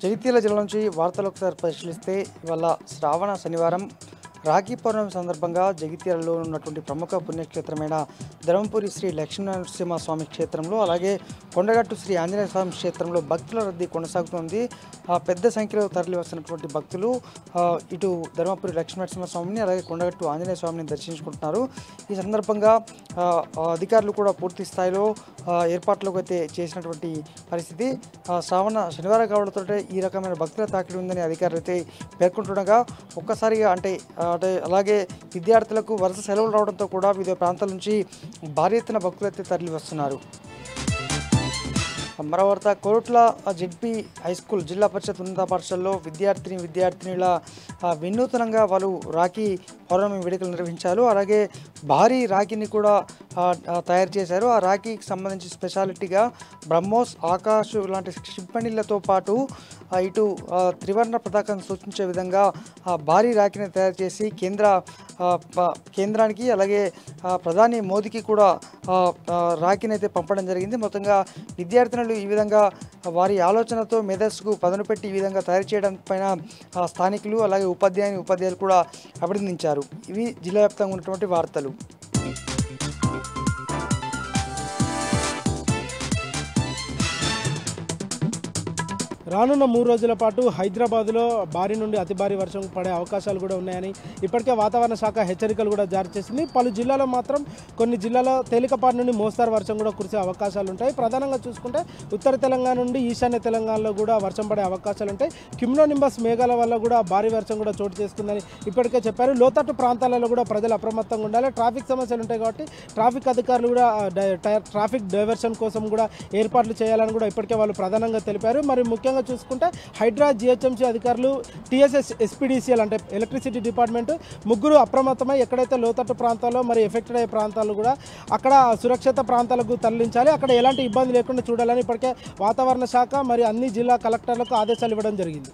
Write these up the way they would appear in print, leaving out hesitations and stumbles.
జగిత్యాల జిల్లా నుంచి వార్తలు ఒకసారి పరిశీలిస్తే ఇవాళ శ్రావణ శనివారం రాఖీ పౌర్ణమి సందర్భంగా జగిత్యాలలో ఉన్నటువంటి ప్రముఖ పుణ్యక్షేత్రమైన ధర్మపురి శ్రీ లక్ష్మీనరసింహస్వామి క్షేత్రంలో అలాగే కొండగట్టు శ్రీ ఆంజనేయ స్వామి క్షేత్రంలో భక్తుల రద్దీ కొనసాగుతుంది. పెద్ద సంఖ్యలో తరలి వస్తున్నటువంటి భక్తులు ఇటు ధర్మపురి లక్ష్మీనరసింహస్వామిని అలాగే కొండగట్టు ఆంజనేయ స్వామిని దర్శించుకుంటున్నారు. ఈ సందర్భంగా అధికారులు కూడా పూర్తి స్థాయిలో ఏర్పాట్లకు అయితే చేసినటువంటి పరిస్థితి. శ్రావణ శనివారం కావడంతో ఈ రకమైన భక్తుల తాకిడి ఉందని అధికారులు అయితే పేర్కొంటుండగా ఒక్కసారిగా అంటే అలాగే విద్యార్థులకు వరుస సెలవులు రావడంతో కూడా వివిధ ప్రాంతాల నుంచి భారీ ఎత్తున భక్తులు అయితే తరలి వస్తున్నారు. మరో వార్త, కోరుట్ల జెడ్పీ హై స్కూల్ జిల్లా పరిషత్ ఉన్నత పాఠశాలలో విద్యార్థినిల వినూతనంగా వాళ్ళు రాఖీ పౌర్ణమి వేడుకలు నిర్వహించారు. అలాగే భారీ రాఖీని కూడా తయారు చేశారు. ఆ రాఖీకి సంబంధించి స్పెషాలిటీగా బ్రహ్మోస్, ఆకాశ్ లాంటి క్షిపణిలతో పాటు ఇటు త్రివర్ణ పతాకం సూచించే విధంగా భారీ రాఖీని తయారు చేసి కేంద్రానికి అలాగే ప్రధాని మోదీకి కూడా రాఖీని అయితే పంపడం జరిగింది. మొత్తంగా విద్యార్థినులు ఈ విధంగా వారి ఆలోచనతో మేధస్సుకు పదును పెట్టి ఈ విధంగా తయారు చేయడం పైన స్థానికులు అలాగే ఉపాధ్యాయులు కూడా అభినందించారు. ఇవి జిల్లా వ్యాప్తంగా ఉన్నటువంటి వార్తలు. రానున్న 3 రోజుల పాటు హైదరాబాద్లో భారీ నుండి అతి భారీ వర్షం పడే అవకాశాలు కూడా ఉన్నాయని ఇప్పటికే వాతావరణ శాఖ హెచ్చరికలు కూడా జారీ చేసింది. పలు జిల్లాలో మాత్రం కొన్ని జిల్లాలో తేలికపాటి నుండి మోస్తారు వర్షం కూడా కురిసే అవకాశాలు ఉంటాయి. ప్రధానంగా చూసుకుంటే ఉత్తర తెలంగాణ నుండి ఈశాన్య తెలంగాణలో కూడా వర్షం పడే అవకాశాలు ఉంటాయి. క్యుమ్నోనింబస్ మేఘాల వల్ల కూడా భారీ వర్షం కూడా చోటు చేసుకుందని ఇప్పటికే చెప్పారు. లోతట్టు ప్రాంతాలలో కూడా ప్రజలు అప్రమత్తంగా ఉండాలి. ట్రాఫిక్ సమస్యలు ఉంటాయి కాబట్టి ట్రాఫిక్ అధికారులు కూడా ట్రాఫిక్ డైవర్షన్ కోసం కూడా ఏర్పాట్లు చేయాలని కూడా ఇప్పటికే వాళ్ళు ప్రధానంగా తెలిపారు. మరి ముఖ్యంగా చూసుకుంటే హైడ్రా, జిహెచ్ఎంసీ అధికారులు, టీఎస్ఎస్, ఎస్పీడీసీఎల్ అంటే ఎలక్ట్రిసిటీ డిపార్ట్మెంట్ ముగ్గురు అప్రమత్తమై ఎక్కడైతే లోతట్టు ప్రాంతాల్లో మరి ఎఫెక్టెడ్ అయ్యే ప్రాంతాలు కూడా అక్కడ సురక్షిత ప్రాంతాలకు తరలించాలి. అక్కడ ఎలాంటి ఇబ్బంది లేకుండా చూడాలని ఇప్పటికే వాతావరణ శాఖ మరి అన్ని జిల్లా కలెక్టర్లకు ఆదేశాలు ఇవ్వడం జరిగింది.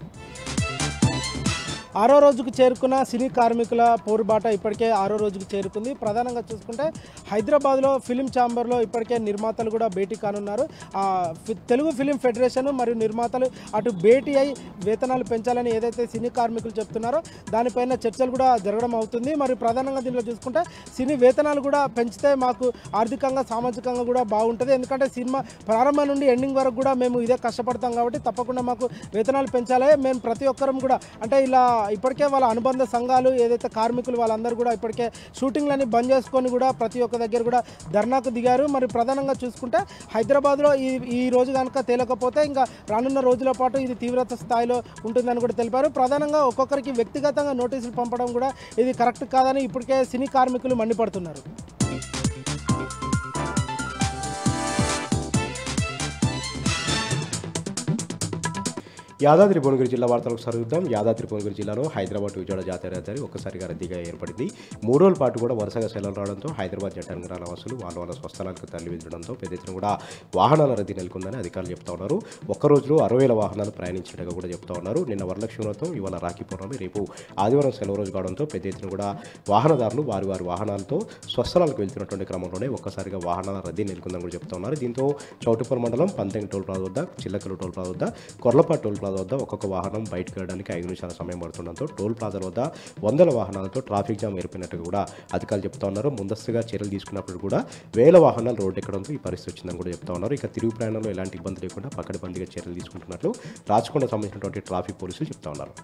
6వ రోజుకు చేరుకున్న సినీ కార్మికుల పోరుబాట ఇప్పటికే 6వ రోజుకు చేరుకుంది. ప్రధానంగా చూసుకుంటే హైదరాబాద్లో ఫిలిం ఛాంబర్లో ఇప్పటికే నిర్మాతలు కూడా భేటీ కానున్నారు. తెలుగు ఫిలిం ఫెడరేషన్ మరియు నిర్మాతలు అటు భేటీ అయి వేతనాలు పెంచాలని ఏదైతే సినీ కార్మికులు చెప్తున్నారో దానిపైన చర్చలు కూడా జరగడం అవుతుంది. మరి ప్రధానంగా దీనిలో చూసుకుంటే సినీ వేతనాలు కూడా పెంచితే మాకు ఆర్థికంగా, సామాజికంగా కూడా బాగుంటుంది. ఎందుకంటే సినిమా ప్రారంభం నుండి ఎండింగ్ వరకు కూడా మేము ఇదే కష్టపడతాం కాబట్టి తప్పకుండా మాకు వేతనాలు పెంచాలి. మేము ప్రతి ఒక్కరం కూడా అంటే ఇలా ఇప్పటికే వాళ్ళ అనుబంధ సంఘాలు ఏదైతే కార్మికులు వాళ్ళందరూ కూడా ఇప్పటికే షూటింగ్లని బంద్ చేసుకొని కూడా ప్రతి ఒక్క దగ్గర కూడా ధర్నాకు దిగారు. మరి ప్రధానంగా చూసుకుంటే హైదరాబాద్లో ఈ రోజు కనుక తేలకపోతే ఇంకా రానున్న రోజుల పాటు ఇది తీవ్రత స్థాయిలో ఉంటుందని కూడా తెలిపారు. ప్రధానంగా ఒక్కొక్కరికి వ్యక్తిగతంగా నోటీసులు పంపడం కూడా ఇది కరెక్ట్ కాదని ఇప్పటికే సినీ కార్మికులు మండిపడుతున్నారు. యాదాద్రి భువనగిరి జిల్లా వార్తలకు సరుగుద్దాం. యాదాద్రి భువనగిరి జిల్లాలో హైదరాబాద్ విజయవాడ జాతీయ రహదారి ఒక్కసారిగా రద్దీగా ఏర్పడింది. 3 రోజుల పాటు కూడా వరుసగా సెలవులు రావడంతో హైదరాబాద్ జట్టనగరాల వాసులు వాళ్ళ స్వస్థలాలకు తరలి వెళ్లడంతో పెద్ద ఎత్తున కూడా వాహనాల రద్దీ నెలకొందని అధికారులు చెప్తా ఉన్నారు. ఒక్క రోజులో 60,000 వాహనాలు ప్రయాణించినట్టుగా కూడా చెప్తా ఉన్నారు. నిన్న వరలక్ష్మి వ్రతం, ఇవాళ రాఖీ పౌర్ణమి, రేపు ఆదివారం సెలవు రోజు కావడంతో పెద్ద ఎత్తున కూడా వాహనదారులు వారి వాహనాలతో స్వస్థలాలకు వెళ్తున్నటువంటి క్రమంలోనే ఒక్కసారిగా వాహనాల రద్దీ నెలకొందని కూడా చెప్తా ఉన్నారు. దీంతో చౌటుప్పల్ మండలం పంతంగి టోల్ ప్లాజా వద్ద, చిల్లకల్లు టోల్ ప్లాజా వద్ద, కొర్లపాటు టోల్ ప్లాజా వద్ద ఒక్కొక్క వాహనం బయటకు వెళ్ళడానికి 5 నిమిషాల సమయం పడుతుండడంతో టోల్ ప్లాజాల వద్ద వందల వాహనాలతో ట్రాఫిక్ జామ్ ఏర్పడినట్టుగా కూడా అధికారులు చెప్తా ఉన్నారు. ముందస్తుగా చర్యలు తీసుకున్నప్పుడు కూడా వేల వాహనాలు రోడ్డు ఎక్కడంతో ఈ పరిస్థితి వచ్చిందని కూడా చెప్తా ఉన్నారు. ఇక తిరుగు ప్రయాణంలో ఎలాంటి ఇబ్బంది లేకుండా పకడ్బందీగా చర్యలు తీసుకుంటున్నట్లు రాచకొండ సంబంధించినటువంటి ట్రాఫిక్ పోలీసులు చెప్తా ఉన్నారు.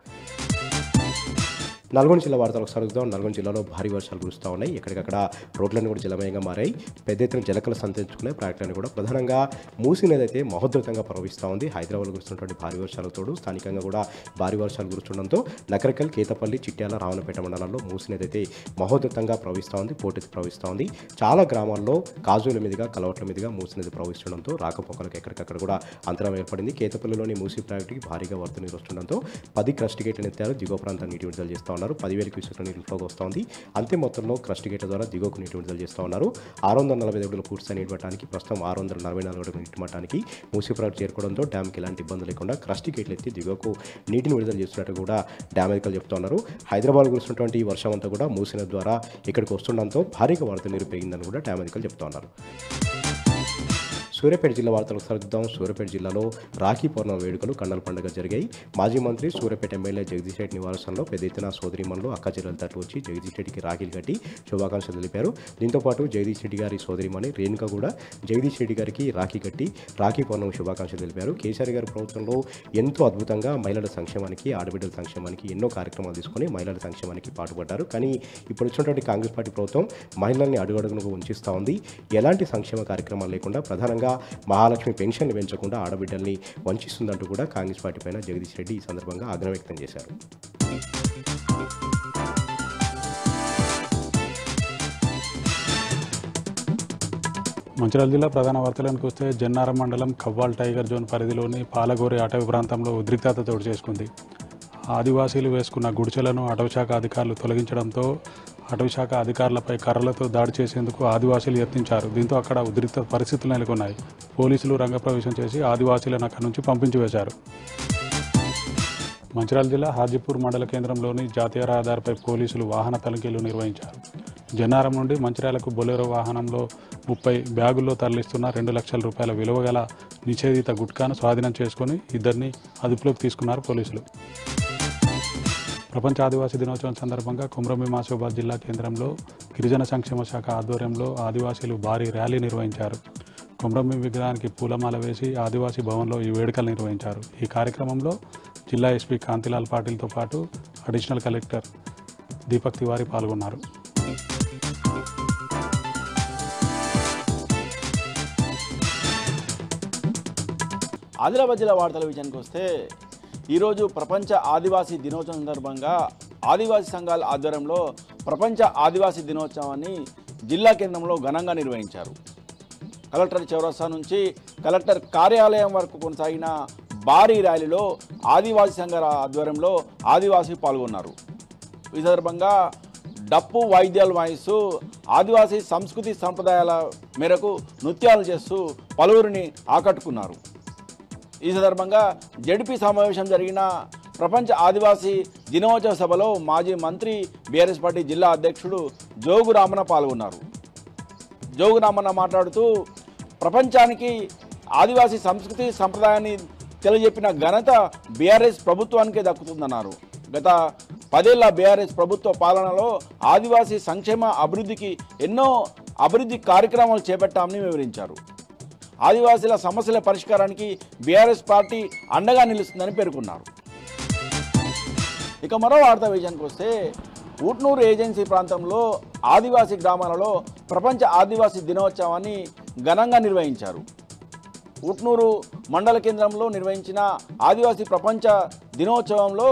నల్గొండ జిల్లా వార్తలకు సరుగుదాం. నల్గొండ జిల్లాలో భారీ వర్షాలు కురుస్తూ ఉన్నాయి. ఎక్కడికక్కడ రోడ్లన్నీ కూడా జలమయంగా మారాయి. పెద్ద ఎత్తున జలకలు సంతరించుకున్నాయి. ప్రాజెక్టులన్నీ కూడా ప్రధానంగా మూసీ నది అయితే మహోద్ధృతంగా ప్రవహిస్తూ ఉంది. హైదరాబాద్లో కురుస్తున్నటువంటి భారీ వర్షాలకు తోడు స్థానికంగా కూడా భారీ వర్షాలు కురుస్తుండడంతో నకరికల్, కేతపల్లి, చిట్యాల, రావణపేట మండలాల్లో మూసీ నది అయితే మహోద్ధృతంగా ప్రవహిస్తూ ఉంది, పోటెత్తి ప్రవహిస్తూ ఉంది. చాలా గ్రామాల్లో కాజుల మీదుగా, కలవట్ల మీదుగా మూసీ నది ప్రవహిస్తుండడంతో రాకపోకలకు ఎక్కడికక్కడ కూడా అంతరం ఏర్పడింది. కేతపల్లిలోని మూసీ ప్రాజెక్టుకి భారీగా వరద నీరు వస్తుండడంతో 10 క్రస్ట్ గేట్లను ఎత్తారు. దిగువ ప్రాంతం నీటి విడుదల చేస్తూ ఉన్నారు. 10,000 క్యూసెక్ల నీరు ఫ్లోగా వస్తోంది. అంతే మొత్తంలో క్రస్ట్ గేట్ల ద్వారా దిగువకు నీటి విడుదల చేస్తూ ఉన్నారు. 645 అడుగుల పూర్తి నీటి మట్టానికి ప్రస్తుతం 644 అడుగుల నీటి మట్టానికి మూసీ ప్రాజెక్టు చేరుకోవడంతో డ్యామ్కి ఎలాంటి ఇబ్బంది లేకుండా క్రస్ట్ గేట్లు ఎత్తి దిగువకు నీటిని విడుదల చేస్తున్నట్టు కూడా డ్యామ్ అధికారులు చెప్తా ఉన్నారు. హైదరాబాద్ కురుస్తున్నటువంటి ఈ వర్షం అంతా కూడా మూసీ నది ద్వారా ఇక్కడికి వస్తుండడంతో భారీగా వరద నీరు పెరిగిందని కూడా డ్యామ్ అధికారులు చెప్తా ఉన్నారు. సూర్యాపేట జిల్లా వార్తలకు సరిద్దాం. సూర్యాపేట జిల్లాలో రాఖీ పౌర్ణమి వేడుకలు కన్నల పండుగ జరిగాయి. మాజీ మంత్రి సూర్యాపేట ఎమ్మెల్యే జగదీష్ రెడ్డి నివాసంలో పెద్ద ఎత్తున సోదరిమణులు అక్క చెల్లెల తట్టు వచ్చి జగదీష్ రెడ్డికి రాఖీలు కట్టి శుభాకాంక్షలు తెలిపారు. దీంతోపాటు జగదీష్ రెడ్డి గారి సోదరిమణి రేణుక కూడా జగదీష్ రెడ్డి గారికి రాఖీ కట్టి రాఖీ పౌర్ణమి శుభాకాంక్షలు తెలిపారు. కేసీఆర్ గారి ప్రభుత్వంలో ఎంతో అద్భుతంగా మహిళల సంక్షేమానికి ఆడబిడ్డల సంక్షేమానికి ఎన్నో కార్యక్రమాలు తీసుకొని మహిళల సంక్షేమానికి పాటుపడ్డారు. కానీ ఇప్పుడు వచ్చినటువంటి కాంగ్రెస్ పార్టీ ప్రభుత్వం మహిళల్ని అడుగడుగునకు ఉంచిస్తూ ఉంది. ఎలాంటి సంక్షేమ కార్యక్రమాలు లేకుండా ప్రధానంగా మహాలక్ష్మి పెన్షన్లు పెంచకుండా ఆడబిడ్డల్ని వంచిస్తుందంటూ కూడా కాంగ్రెస్ పార్టీ పైన జగదీష్ రెడ్డి ఈ సందర్భంగా ఆగ్రహం వ్యక్తం చేశారు. మంచిర్యాల జిల్లా ప్రధాన వార్తలకు వస్తే జన్నారం మండలం కవ్వాల్ టైగర్ జోన్ పరిధిలోని పాలగోరి అటవీ ప్రాంతంలో ఉద్రిక్తత చోటు చేసుకుంది. ఆదివాసీలు వేసుకున్న గుడిసెలను అటవీశాఖ అధికారులు తొలగించడంతో అటవీశాఖ అధికారులపై కర్రలతో దాడి చేసేందుకు ఆదివాసీలు యత్నించారు. దీంతో అక్కడ ఉద్రిక్త పరిస్థితులు నెలకొన్నాయి. పోలీసులు రంగప్రవేశం చేసి ఆదివాసీలను అక్కడి నుంచి పంపించివేశారు. మంచిర్యాల జిల్లా హాజీపూర్ మండల కేంద్రంలోని జాతీయ రహదారిపై పోలీసులు వాహన తనిఖీలు నిర్వహించారు. జన్నారం నుండి మంచిర్యాలకు బొలెరో వాహనంలో 30 బ్యాగుల్లో తరలిస్తున్న 2 లక్షల రూపాయల విలువ గల నిషేధిత గుట్కాను స్వాధీనం చేసుకుని ఇద్దరిని అదుపులోకి తీసుకున్నారు పోలీసులు. ప్రపంచ ఆదివాసీ దినోత్సవం సందర్భంగా కుమ్రంభీం ఆసిఫాబాద్ జిల్లా కేంద్రంలో గిరిజన సంక్షేమ శాఖ ఆధ్వర్యంలో ఆదివాసీలు భారీ ర్యాలీ నిర్వహించారు. కుమ్రంభీం విగ్రహానికి పూలమాల వేసి ఆదివాసీ భవన్లో ఈ వేడుకలు నిర్వహించారు. ఈ కార్యక్రమంలో జిల్లా ఎస్పీ కాంతిలాల్ పాటిల్తో పాటు అడిషనల్ కలెక్టర్ దీపక్ తివారీ పాల్గొన్నారు. ఆదిలాబాద్ జిల్లా వార్తల విషయానికి వస్తే ఈరోజు ప్రపంచ ఆదివాసీ దినోత్సవం సందర్భంగా ఆదివాసీ సంఘాల ఆధ్వర్యంలో ప్రపంచ ఆదివాసీ దినోత్సవాన్ని జిల్లా కేంద్రంలో ఘనంగా నిర్వహించారు. కలెక్టర్ చౌరస్తా నుంచి కలెక్టర్ కార్యాలయం వరకు కొనసాగిన భారీ ర్యాలీలో ఆదివాసీ సంఘాల ఆధ్వర్యంలో ఆదివాసీ పాల్గొన్నారు. ఈ సందర్భంగా డప్పు వాయిద్యాలు వాయిస్తూ ఆదివాసీ సంస్కృతి సంప్రదాయాల మేరకు నృత్యాలు చేస్తూ పలువురిని ఆకట్టుకున్నారు. ఈ సందర్భంగా జడ్పీ సమావేశం జరిగిన ప్రపంచ ఆదివాసీ దినోత్సవ సభలో మాజీ మంత్రి బీఆర్ఎస్ పార్టీ జిల్లా అధ్యక్షుడు జోగు రామన్న పాల్గొన్నారు. జోగు రామన్న మాట్లాడుతూ ప్రపంచానికి ఆదివాసీ సంస్కృతి సంప్రదాయాన్ని తెలియజెప్పిన ఘనత బీఆర్ఎస్ ప్రభుత్వానికే దక్కుతుందన్నారు. గత 10 ఏళ్ల బీఆర్ఎస్ ప్రభుత్వ పాలనలో ఆదివాసీ సంక్షేమ అభివృద్ధికి ఎన్నో అభివృద్ధి కార్యక్రమాలు చేపట్టామని వివరించారు. ఆదివాసీల సమస్యల పరిష్కారానికి బీఆర్ఎస్ పార్టీ అండగా నిలుస్తుందని పేర్కొన్నారు. ఇక మరో వార్తా విషయానికి వస్తే ఊట్నూరు ఏజెన్సీ ప్రాంతంలో ఆదివాసీ గ్రామాలలో ప్రపంచ ఆదివాసీ దినోత్సవాన్ని ఘనంగా నిర్వహించారు. ఊట్నూరు మండల కేంద్రంలో నిర్వహించిన ఆదివాసీ ప్రపంచ దినోత్సవంలో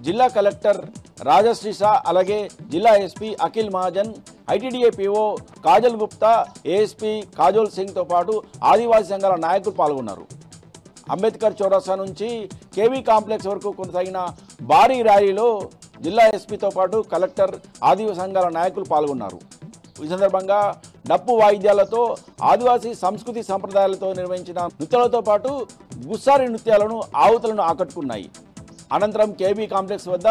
జిల్లా కలెక్టర్ రాజశ్రీ షా, అలాగే జిల్లా SP Akhil Mahajan, ITDA PO Kajal Gupta, ASP Kajol సింగ్తో పాటు ఆదివాసీ సంఘాల నాయకులు పాల్గొన్నారు. అంబేద్కర్ చౌరస్తా నుంచి కేవీ కాంప్లెక్స్ వరకు కొనసాగిన భారీ ర్యాలీలో జిల్లా ఎస్పీతో పాటు కలెక్టర్, ఆదివాసీ సంఘాల నాయకులు పాల్గొన్నారు. ఈ సందర్భంగా డప్పు వాయిద్యాలతో ఆదివాసీ సంస్కృతి సంప్రదాయాలతో నిర్వహించిన నృత్యాలతో పాటు గుస్సారి నృత్యాలను ఆవుతులను ఆకట్టుకున్నాయి. అనంతరం కేబీ కాంప్లెక్స్ వద్ద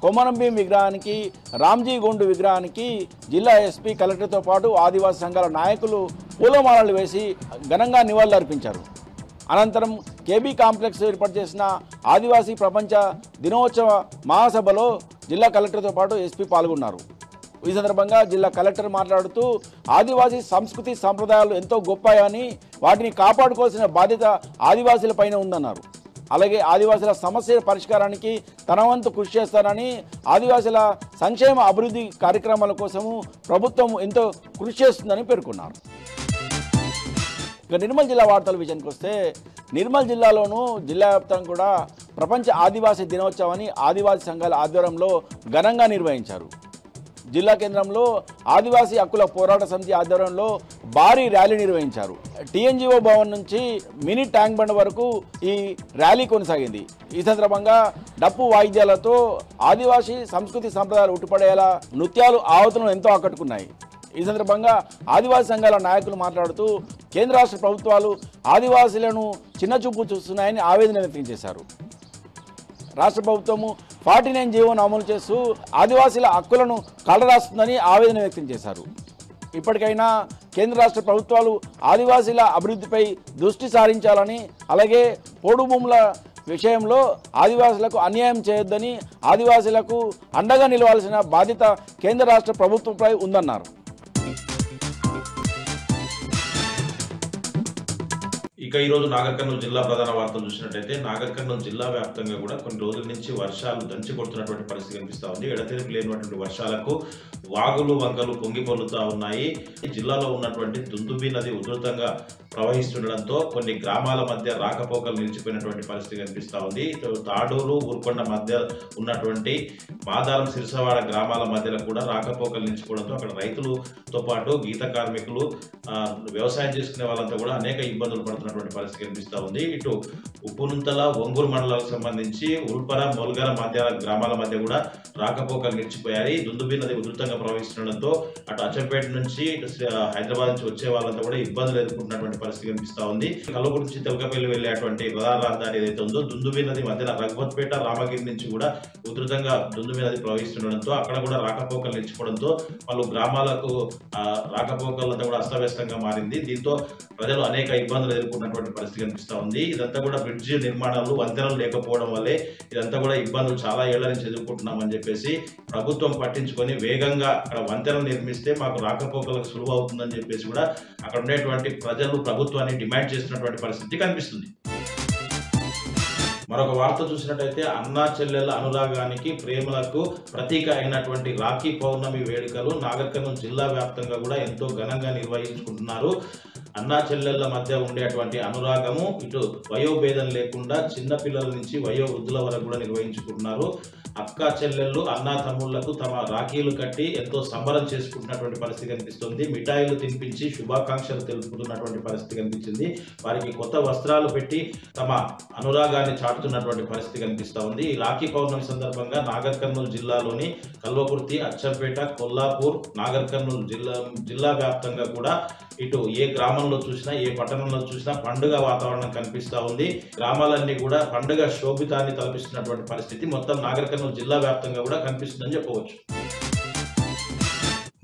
కొమరంభీం విగ్రహానికి, రామ్జీ గోండు విగ్రహానికి జిల్లా ఎస్పీ కలెక్టర్తో పాటు ఆదివాసీ సంఘాల నాయకులు పూలమాలలు వేసి ఘనంగా నివాళులర్పించారు. అనంతరం కేబీ కాంప్లెక్స్ ఏర్పాటు చేసిన ఆదివాసీ ప్రపంచ దినోత్సవ మహాసభలో జిల్లా కలెక్టర్తో పాటు ఎస్పీ పాల్గొన్నారు. ఈ సందర్భంగా జిల్లా కలెక్టర్ మాట్లాడుతూ ఆదివాసీ సంస్కృతి సంప్రదాయాలు ఎంతో గొప్పయని, వాటిని కాపాడుకోవాల్సిన బాధ్యత ఆదివాసీలపైన ఉందన్నారు. అలాగే ఆదివాసీల సమస్యల పరిష్కారానికి తన వంతు కృషి చేస్తారని, ఆదివాసీల సంక్షేమ అభివృద్ధి కార్యక్రమాల కోసము ప్రభుత్వం ఎంతో కృషి చేస్తుందని పేర్కొన్నారు. ఇక నిర్మల్ జిల్లా వార్తల విషయానికి వస్తే నిర్మల్ జిల్లాలోనూ జిల్లా వ్యాప్తంగా కూడా ప్రపంచ ఆదివాసీ దినోత్సవాన్ని ఆదివాసీ సంఘాల ఆధ్వర్యంలో ఘనంగా నిర్వహించారు. జిల్లా కేంద్రంలో ఆదివాసీ హక్కుల పోరాట సమితి ఆధ్వర్యంలో భారీ ర్యాలీ నిర్వహించారు. టీఎన్జీఓ భవన్ నుంచి మినీ ట్యాంక్ బండ్ వరకు ఈ ర్యాలీ కొనసాగింది. ఈ సందర్భంగా డప్పు వాయిద్యాలతో ఆదివాసీ సంస్కృతి సంప్రదాయాలు ఉట్టిపడేలా నృత్యాలు ఆవతులను ఎంతో ఆకట్టుకున్నాయి. ఈ సందర్భంగా ఆదివాసీ సంఘాల నాయకులు మాట్లాడుతూ కేంద్ర రాష్ట్ర ప్రభుత్వాలు ఆదివాసీలను చిన్నచూపు చూస్తున్నాయని ఆవేదన వ్యక్తం చేశారు. రాష్ట్ర ప్రభుత్వము 49 జీవోను అమలు చేస్తూ ఆదివాసీల హక్కులను కలరాస్తుందని ఆవేదన వ్యక్తం చేశారు. ఇప్పటికైనా కేంద్ర రాష్ట్ర ప్రభుత్వాలు ఆదివాసీల అభివృద్ధిపై దృష్టి సారించాలని, అలాగే పోడు భూముల విషయంలో ఆదివాసులకు అన్యాయం చేయొద్దని, ఆదివాసులకు అండగా నిలవాల్సిన బాధ్యత కేంద్ర రాష్ట్ర ప్రభుత్వంపై ఉందన్నారు. ఇక ఈరోజు నాగర్ కర్నూలు జిల్లా ప్రధాన వార్తలు చూసినట్టయితే నాగర్ కర్నూలు జిల్లా వ్యాప్తంగా కూడా కొన్ని రోజుల నుంచి వర్షాలు దంచి కొడుతున్నటువంటి పరిస్థితి కనిపిస్తూ ఉంది. ఎడతెరిపి లేనటువంటి వర్షాలకు వాగులు వంకలు పొంగిపొర్లుతూ ఉన్నాయి. జిల్లాలో ఉన్నటువంటి దుందుబి నది ఉధృతంగా ప్రవహిస్తుండడంతో కొన్ని గ్రామాల మధ్య రాకపోకలు నిలిచిపోయినటువంటి పరిస్థితి కనిపిస్తూ ఉంది. తాడూరు ఊరుకొండ మధ్య ఉన్నటువంటి మాదారం సిరిసవాడ గ్రామాల మధ్యలో కూడా రాకపోకలు నిలిచిపోవడంతో అక్కడ రైతులతో పాటు గీత కార్మికులు, వ్యవసాయం చేసుకునే వాళ్ళంతా కూడా అనేక ఇబ్బందులు పడుతున్నటువంటి పరిస్థితి కనిపిస్తూ ఉంది. ఇటు ఉప్పునుంతల, ఒంగూరు మండలాలకు సంబంధించి ఉల్పర, మొల్గర మధ్య గ్రామాల మధ్య కూడా రాకపోకలు నిలిచిపోయాయి. దుందుబి నది ఉధృతంగా ప్రవహిస్తుండడంతో అటు అచ్చంపేట నుంచి హైదరాబాద్ నుంచి వచ్చే వాళ్ళంతా కూడా ఇబ్బందులు ఎదుర్కొంటున్నటువంటి పరిస్థితి కనిపిస్తూ ఉంది. కల్లూరు నుంచి తెలకపల్లి వెళ్ళేటువంటి ప్రధాన రహదారి ఏదైతే ఉందో దుందుబి నది మధ్యన రఘుపతిపేట, రామగిరి నుంచి కూడా ఉధృతంగా దుందుబి నది ప్రవహిస్తుండడంతో అక్కడ కూడా రాకపోకలు నిలిచిపోవడంతో పలు గ్రామాలకు రాకపోకలంతా కూడా అస్తవ్యస్తంగా మారింది. దీంతో ప్రజలు అనేక ఇబ్బందులు ఎదుర్కొన్నటువంటి పరిస్థితి కనిపిస్తూ ఉంది. ఇదంతా కూడా బ్రిడ్జి నిర్మాణాలు, వంతెనలు లేకపోవడం వల్లే ఇదంతా కూడా ఇబ్బందులు చాలా ఏళ్ల నుంచి ఎదుర్కొంటున్నామని చెప్పేసి ప్రభుత్వం పట్టించుకొని వేగంగా అక్కడ వంతెనలు నిర్మిస్తే మాకు రాకపోకలకు సులువు అవుతుందని చెప్పేసి కూడా అక్కడ ఉండేటువంటి ప్రజలు ప్రభుత్వాన్ని డిమాండ్ చేస్తున్నటువంటి పరిస్థితి కనిపిస్తుంది. మరొక వార్త చూసినట్టయితే అన్నా చెల్లెల అనురాగానికి, ప్రేమలకు ప్రతీక అయినటువంటి రాఖీ పౌర్ణమి వేడుకలు నాగర్ కర్నూలు జిల్లా వ్యాప్తంగా కూడా ఎంతో ఘనంగా నిర్వహించుకుంటున్నారు. అన్నా చెల్లెళ్ల మధ్య ఉండేటువంటి అనురాగము ఇటు వయోభేదం లేకుండా చిన్నపిల్లల నుంచి వయో వృద్ధుల వరకు కూడా నిర్వహించుకుంటున్నారు. అక్క చెల్లెళ్ళు, అన్నా తమ్ముళ్లకు తమ రాఖీలు కట్టి ఎంతో సంబరం చేసుకుంటున్నటువంటి పరిస్థితి కనిపిస్తుంది. మిఠాయిలు తినిపించి శుభాకాంక్షలు తెలుపుతున్నటువంటి పరిస్థితి కనిపించింది. వారికి కొత్త వస్త్రాలు పెట్టి తమ అనురాగాన్ని చాటుతున్నటువంటి పరిస్థితి కనిపిస్తూ ఉంది. ఈ రాఖీ పౌర్ణమి సందర్భంగా నాగర్ కర్నూలు జిల్లాలోని కల్వకుర్తి, అచ్చంపేట, కొల్లాపూర్, నాగర్ కర్నూలు జిల్లా వ్యాప్తంగా కూడా ఇటు ఏ గ్రామంలో చూసినా, ఏ పట్టణంలో చూసినా పండుగ వాతావరణం కనిపిస్తూ ఉంది. గ్రామాలన్నీ కూడా పండుగ శోభితాన్ని తలపిస్తున్నటువంటి పరిస్థితి మొత్తం నాగర్ కర్నూలు జిల్లా వ్యాప్తంగా కూడా కనిపిస్తుందని చెప్పవచ్చు.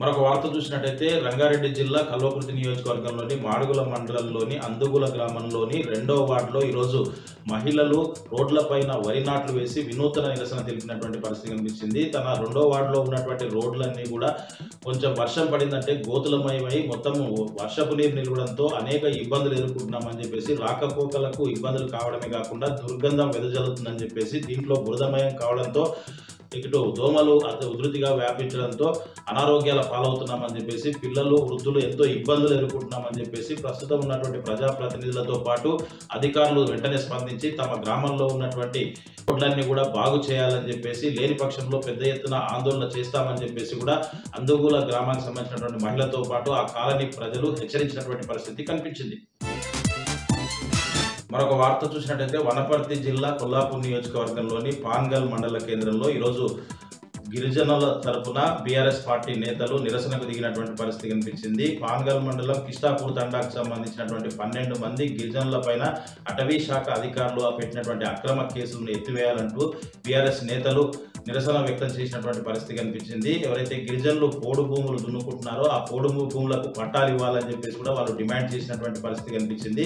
మరొక వార్త చూసినట్టయితే రంగారెడ్డి జిల్లా కల్వకుర్తి నియోజకవర్గంలోని మాడుగుల మండలంలోని అందుగుల గ్రామంలోని 2వ వార్డులో ఈరోజు మహిళలు రోడ్లపైన వరి నాట్లు వేసి వినూతన నిరసన తెలిపినటువంటి పరిస్థితి కనిపించింది. తన 2వ వార్డులో ఉన్నటువంటి రోడ్లన్నీ కూడా కొంచెం వర్షం పడిందంటే గోతులమయమై మొత్తం వర్షపు నీరు నిలవడంతో అనేక ఇబ్బందులు ఎదుర్కొంటున్నామని చెప్పేసి, రాకపోకలకు ఇబ్బందులు కావడమే కాకుండా దుర్గంధం వెదజల్లుతుందని చెప్పేసి, దీంట్లో బురదమయం కావడంతో ఇటు దోమలు ఉధృతిగా వ్యాపించడంతో అనారోగ్యాల పాలవుతున్నామని చెప్పేసి, పిల్లలు, వృద్ధులు ఎంతో ఇబ్బందులు ఎదుర్కొంటున్నామని చెప్పేసి ప్రస్తుతం ఉన్నటువంటి ప్రజాప్రతినిధులతో పాటు అధికారులు వెంటనే స్పందించి తమ గ్రామంలో ఉన్నటువంటి రోడ్లన్నీ కూడా బాగు చేయాలని చెప్పేసి, లేని పక్షంలో పెద్ద ఎత్తున ఆందోళన చేస్తామని చెప్పేసి కూడా అందుగుల గ్రామానికి సంబంధించినటువంటి మహిళలతో పాటు ఆ కాలనీ ప్రజలు హెచ్చరించినటువంటి పరిస్థితి కనిపించింది. మరొక వార్త చూసినట్టయితే వనపర్తి జిల్లా కొల్లాపూర్ నియోజకవర్గంలోని పాన్గల్ మండల కేంద్రంలో ఈరోజు గిరిజనుల తరపున బీఆర్ఎస్ పార్టీ నేతలు నిరసనకు దిగినటువంటి పరిస్థితి కనిపించింది. పాన్గల్ మండలం కిష్టాపూర్ తండాకు సంబంధించినటువంటి 12 మంది గిరిజనుల పైన అటవీ శాఖ అధికారులు పెట్టినటువంటి అక్రమ కేసులను ఎత్తివేయాలంటూ బీఆర్ఎస్ నేతలు నిరసన వ్యక్తం చేసినటువంటి పరిస్థితి కనిపించింది. ఎవరైతే గిరిజనులు పోడు భూములు దున్నుకుంటున్నారో ఆ పోడు భూములకు పట్టాలు ఇవ్వాలని చెప్పేసి కూడా వాళ్ళు డిమాండ్ చేసినటువంటి పరిస్థితి కనిపించింది.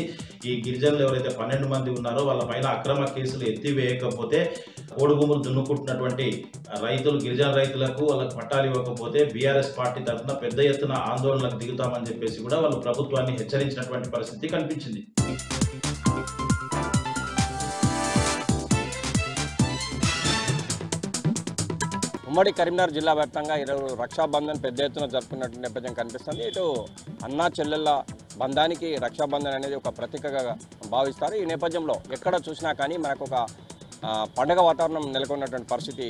ఈ గిరిజనులు ఎవరైతే 12 మంది ఉన్నారో వాళ్ళ పైన అక్రమ కేసులు ఎత్తివేయకపోతే, పోడు భూములు దున్నుకుంటున్నటువంటి రైతులు, గిరిజన రైతులకు వాళ్ళకి పట్టాలు ఇవ్వకపోతే బీఆర్ఎస్ పార్టీ తరఫున పెద్ద ఎత్తున ఆందోళనకు దిగుతామని చెప్పేసి కూడా వాళ్ళు ప్రభుత్వాన్ని హెచ్చరించినటువంటి పరిస్థితి కనిపించింది. ఉమ్మడి కరీంనగర్ జిల్లా వ్యాప్తంగా ఈరోజు రక్షాబంధన్ పెద్ద ఎత్తున జరుపుకున్నట్టు నేపథ్యం కనిపిస్తుంది. ఇటు అన్నా చెల్లెళ్ళ బంధానికి రక్షాబంధన్ అనేది ఒక ప్రతీకగా భావిస్తారు. ఈ నేపథ్యంలో ఎక్కడ చూసినా కానీ మనకు ఒక పండగ వాతావరణం నెలకొన్నటువంటి పరిస్థితి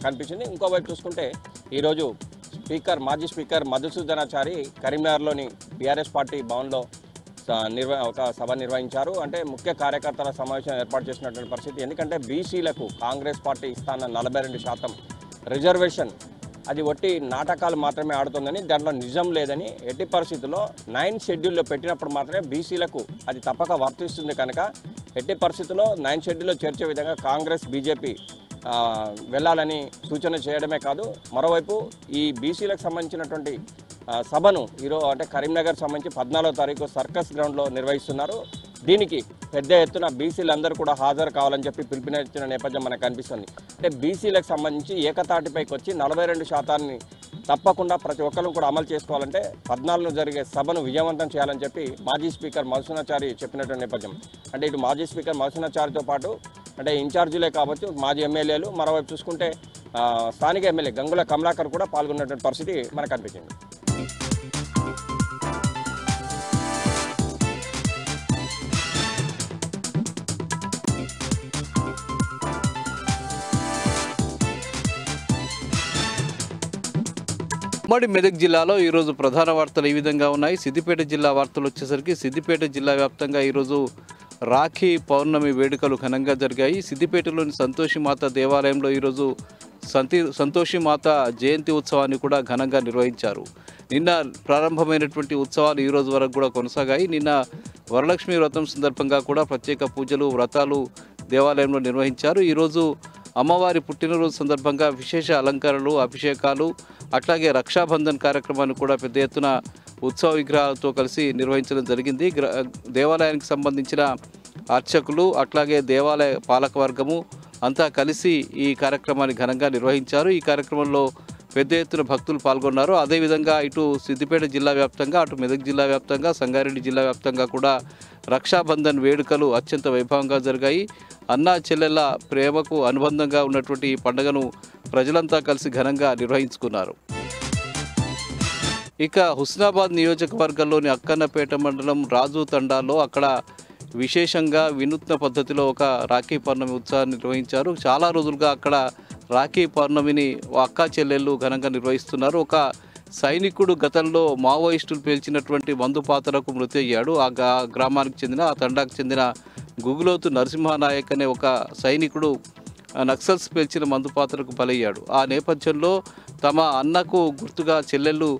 కనిపించింది. ఇంకోవైపు చూసుకుంటే ఈరోజు మాజీ స్పీకర్ మధుసూదనాచారి కరీంనగర్లోని బీఆర్ఎస్ పార్టీ భవన్లో ఒక సభ నిర్వహించారు. అంటే ముఖ్య కార్యకర్తల సమావేశం ఏర్పాటు చేసినటువంటి పరిస్థితి. ఎందుకంటే బీసీలకు కాంగ్రెస్ పార్టీ ఇస్తాన్న 42% రిజర్వేషన్ అది ఒట్టి నాటకాలు మాత్రమే ఆడుతుందని, దాంట్లో నిజం లేదని, ఎట్టి పరిస్థితుల్లో 9 షెడ్యూల్లో పెట్టినప్పుడు మాత్రమే బీసీలకు అది తప్పక వర్తిస్తుంది. కనుక ఎట్టి పరిస్థితుల్లో 9 షెడ్యూల్లో చేర్చే విధంగా కాంగ్రెస్, బీజేపీ వెళ్ళాలని సూచన చేయడమే కాదు, మరోవైపు ఈ బీసీలకు సంబంధించినటువంటి సభను ఈరోజు అంటే కరీంనగర్ సంబంధించి 14వ తారీఖు సర్కస్ గ్రౌండ్లో నిర్వహిస్తున్నారు. దీనికి పెద్ద ఎత్తున బీసీలందరూ కూడా హాజరు కావాలని చెప్పి పిలుపునిచ్చిన నేపథ్యం మనకు కనిపిస్తుంది. అంటే బీసీలకు సంబంధించి ఏకతాటిపైకి వచ్చి 42% తప్పకుండా ప్రతి ఒక్కరు కూడా అమలు చేసుకోవాలంటే 14న జరిగే సభను విజయవంతం చేయాలని చెప్పి మాజీ స్పీకర్ మధుసూదనాచారి చెప్పినటువంటి నేపథ్యం. అంటే ఇటు మాజీ స్పీకర్ మధుసూదనాచారితో పాటు అంటే ఇన్ఛార్జీలే కావచ్చు, మాజీ ఎమ్మెల్యేలు, మరోవైపు చూసుకుంటే స్థానిక ఎమ్మెల్యే గంగుల కమలాకర్ కూడా పాల్గొన్నటువంటి పరిస్థితి మనకు కనిపించింది. ఉమ్మడి మెదక్ జిల్లాలో ఈరోజు ప్రధాన వార్తలు ఈ విధంగా ఉన్నాయి. సిద్దిపేట జిల్లా వార్తలు వచ్చేసరికి సిద్దిపేట జిల్లా వ్యాప్తంగా ఈరోజు రాఖీ పౌర్ణమి వేడుకలు ఘనంగా జరిగాయి. సిద్దిపేటలోని సంతోషిమాత దేవాలయంలో ఈరోజు సంతోషిమాత జయంతి ఉత్సవాన్ని కూడా ఘనంగా నిర్వహించారు. నిన్న ప్రారంభమైనటువంటి ఉత్సవాలు ఈ రోజు వరకు కూడా కొనసాగాయి. నిన్న వరలక్ష్మి వ్రతం సందర్భంగా కూడా ప్రత్యేక పూజలు, వ్రతాలు దేవాలయంలో నిర్వహించారు. ఈరోజు అమ్మవారి పుట్టినరోజు సందర్భంగా విశేష అలంకరణలు, అభిషేకాలు, అట్లాగే రక్షాబంధన్ కార్యక్రమాన్ని కూడా పెద్ద ఎత్తున ఉత్సవ విగ్రహాలతో కలిసి నిర్వహించడం జరిగింది. దేవాలయానికి సంబంధించిన అర్చకులు, అట్లాగే దేవాలయ పాలకవర్గము అంతా కలిసి ఈ కార్యక్రమాన్ని ఘనంగా నిర్వహించారు. ఈ కార్యక్రమంలో పెద్ద ఎత్తున భక్తులు పాల్గొన్నారు. అదేవిధంగా ఇటు సిద్దిపేట జిల్లా వ్యాప్తంగా, అటు మెదక్ జిల్లా వ్యాప్తంగా, సంగారెడ్డి జిల్లా వ్యాప్తంగా కూడా రక్షాబంధన్ వేడుకలు అత్యంత వైభవంగా జరిగాయి. అన్నా చెల్లెళ్ళ ప్రేమకు అనుబంధంగా ఉన్నటువంటి ఈ పండుగను ప్రజలంతా కలిసి ఘనంగా నిర్వహించుకున్నారు. ఇక హుస్నాబాద్ నియోజకవర్గంలోని అక్కన్నపేట మండలం రాజు తండాలో అక్కడ విశేషంగా వినూత్న పద్ధతిలో ఒక రాఖీ పౌర్ణమి ఉత్సవాన్ని నిర్వహించారు. చాలా రోజులుగా అక్కడ రాఖీ పౌర్ణమిని అక్కా చెల్లెళ్ళు ఘనంగా నిర్వహిస్తున్నారు. ఒక సైనికుడు గతంలో మావోయిస్టులు పేల్చినటువంటి మందు పాత్రకు మృతి అయ్యాడు. ఆ గ్రామానికి చెందిన, ఆ తండాకు చెందిన గుగులోతు నరసింహానాయక్ అనే ఒక సైనికుడు నక్సల్స్ పేల్చిన మందు పాత్రకు బలయ్యాడు. ఆ నేపథ్యంలో తమ అన్నకు గుర్తుగా చెల్లెళ్ళు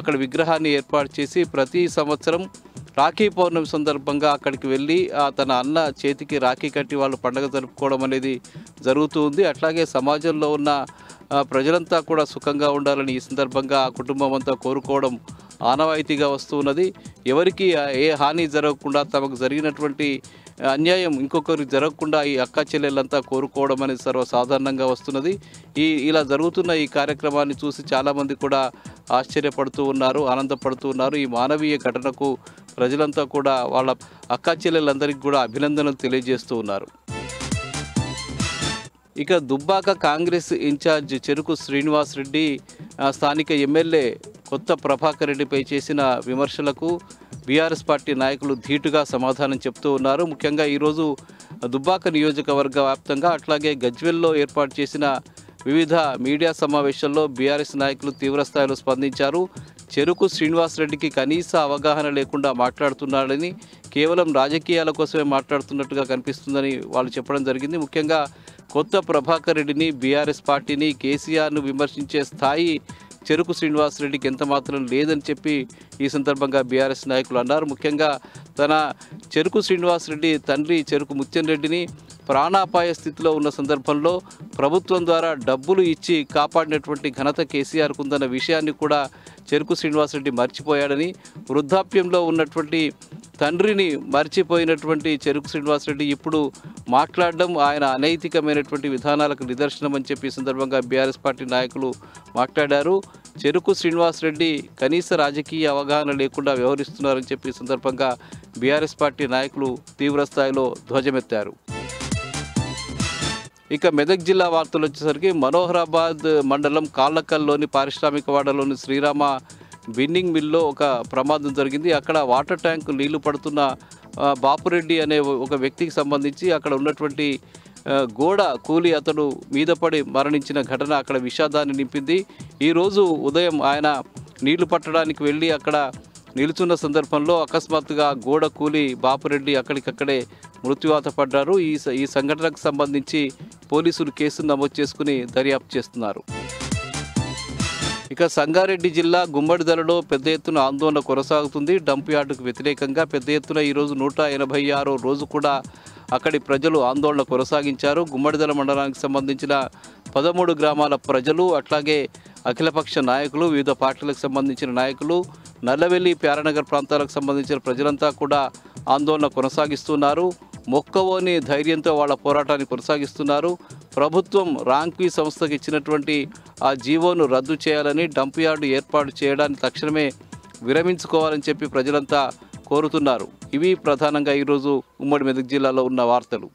అక్కడ విగ్రహాన్ని ఏర్పాటు చేసి ప్రతి సంవత్సరం రాఖీ పౌర్ణమి సందర్భంగా అక్కడికి వెళ్ళి తన అన్న చేతికి రాఖీ కట్టి వాళ్ళు పండుగ జరుపుకోవడం అనేది జరుగుతూ ఉంది. అట్లాగే సమాజంలో ఉన్న ప్రజలంతా కూడా సుఖంగా ఉండాలని ఈ సందర్భంగా ఆ కుటుంబం అంతా కోరుకోవడం ఆనవాయితీగా వస్తూ ఉన్నది. ఎవరికి ఏ హాని జరగకుండా, తమకు జరిగినటువంటి అన్యాయం ఇంకొకరికి జరగకుండా ఈ అక్క చెల్లెళ్ళంతా కోరుకోవడం అనేది సర్వసాధారణంగా వస్తున్నది. ఇలా జరుగుతున్న ఈ కార్యక్రమాన్ని చూసి చాలామంది కూడా ఆశ్చర్యపడుతూ ఉన్నారు, ఆనందపడుతూ ఉన్నారు. ఈ మానవీయ ఘటనకు ప్రజలంతా కూడా వాళ్ళ అక్క చెల్లెళ్ళందరికీ కూడా అభినందనలు తెలియజేస్తూ ఉన్నారు. ఇక దుబ్బాక కాంగ్రెస్ ఇన్ఛార్జ్ చెరుకు శ్రీనివాస్ రెడ్డి స్థానిక ఎమ్మెల్యే కొత్త ప్రభాకర్ రెడ్డిపై చేసిన విమర్శలకు బీఆర్ఎస్ పార్టీ నాయకులు ధీటుగా సమాధానం చెప్తూ ఉన్నారు. ముఖ్యంగా ఈరోజు దుబ్బాక నియోజకవర్గ వ్యాప్తంగా, అట్లాగే గజ్వెల్లో ఏర్పాటు చేసిన వివిధ మీడియా సమావేశాల్లో బీఆర్ఎస్ నాయకులు తీవ్రస్థాయిలో స్పందించారు. చెరుకు శ్రీనివాస్ రెడ్డికి కనీస అవగాహన లేకుండా మాట్లాడుతున్నాడని, కేవలం రాజకీయాల కోసమే మాట్లాడుతున్నట్టుగా కనిపిస్తుందని వాళ్ళు చెప్పడం జరిగింది. ముఖ్యంగా కొత్త ప్రభాకర్ రెడ్డిని, బీఆర్ఎస్ పార్టీని, కేసీఆర్ను విమర్శించే స్థాయి చెరుకు శ్రీనివాస్ రెడ్డికి ఎంత మాత్రం లేదని చెప్పి ఈ సందర్భంగా బీఆర్ఎస్ నాయకులు అన్నారు. ముఖ్యంగా తన చెరుకు శ్రీనివాస్ రెడ్డి తండ్రి చెరుకు ముత్యం రెడ్డిని ప్రాణాపాయ స్థితిలో ఉన్న సందర్భంలో ప్రభుత్వం ద్వారా డబ్బులు ఇచ్చి కాపాడినటువంటి ఘనత కేసీఆర్కు ఉందన్న విషయాన్ని కూడా చెరుకు శ్రీనివాస్ రెడ్డి మర్చిపోయాడని, వృద్ధాప్యంలో ఉన్నటువంటి తండ్రిని మర్చిపోయినటువంటి చెరుకు శ్రీనివాస్ రెడ్డి ఇప్పుడు మాట్లాడడం ఆయన అనైతికమైనటువంటి విధానాలకు నిదర్శనం అని చెప్పి ఈ సందర్భంగా బీఆర్ఎస్ పార్టీ నాయకులు మాట్లాడారు. చెరుకు శ్రీనివాస్ రెడ్డి కనీస రాజకీయ అవగాహన లేకుండా వ్యవహరిస్తున్నారని చెప్పి ఈ సందర్భంగా బీఆర్ఎస్ పార్టీ నాయకులు తీవ్రస్థాయిలో ధ్వజమెత్తారు. ఇక మెదక్ జిల్లా వార్తలు వచ్చేసరికి మనోహరాబాద్ మండలం కాళ్ళకల్లోని పారిశ్రామికవాడలోని శ్రీరామ బిన్నింగ్ మిల్లో ఒక ప్రమాదం జరిగింది. అక్కడ వాటర్ ట్యాంక్ నీళ్లు పడుతున్న బాపురెడ్డి అనే ఒక వ్యక్తికి సంబంధించి అక్కడ ఉన్నటువంటి గోడ కూలి అతడు మీద పడి మరణించిన ఘటన అక్కడ విషాదాన్ని నింపింది. ఈరోజు ఉదయం ఆయన నీళ్లు పట్టడానికి వెళ్ళి అక్కడ నిలుచున్న సందర్భంలో అకస్మాత్తుగా గోడ కూలి బాపురెడ్డి అక్కడికక్కడే మృత్యువాత పడ్డారు. ఈ సంఘటనకు సంబంధించి పోలీసులు కేసును నమోదు చేసుకుని దర్యాప్తు చేస్తున్నారు. ఇక సంగారెడ్డి జిల్లా గుమ్మడిదలలో పెద్ద ఎత్తున ఆందోళన కొనసాగుతుంది. డంప్ యార్డుకు వ్యతిరేకంగా పెద్ద ఎత్తున ఈరోజు 186వ రోజు కూడా అక్కడి ప్రజలు ఆందోళన కొనసాగించారు. గుమ్మడిదల మండలానికి సంబంధించిన 13 గ్రామాల ప్రజలు, అట్లాగే అఖిలపక్ష నాయకులు, వివిధ పార్టీలకు సంబంధించిన నాయకులు, నల్లవెల్లి, ప్యారనగర్ ప్రాంతాలకు సంబంధించిన ప్రజలంతా కూడా ఆందోళన కొనసాగిస్తున్నారు. మొక్కవోని ధైర్యంతో వాళ్ళ పోరాటాన్ని కొనసాగిస్తున్నారు. ప్రభుత్వం రాంక్వీ సంస్థకు ఇచ్చినటువంటి ఆ జీవోను రద్దు చేయాలని, డంప్ యార్డు ఏర్పాటు చేయడానికి తక్షణమే విరమించుకోవాలని చెప్పి ప్రజలంతా కోరుతున్నారు. ఇవి ప్రధానంగా ఈరోజు ఉమ్మడి మెదక్ జిల్లాలో ఉన్న వార్తలు.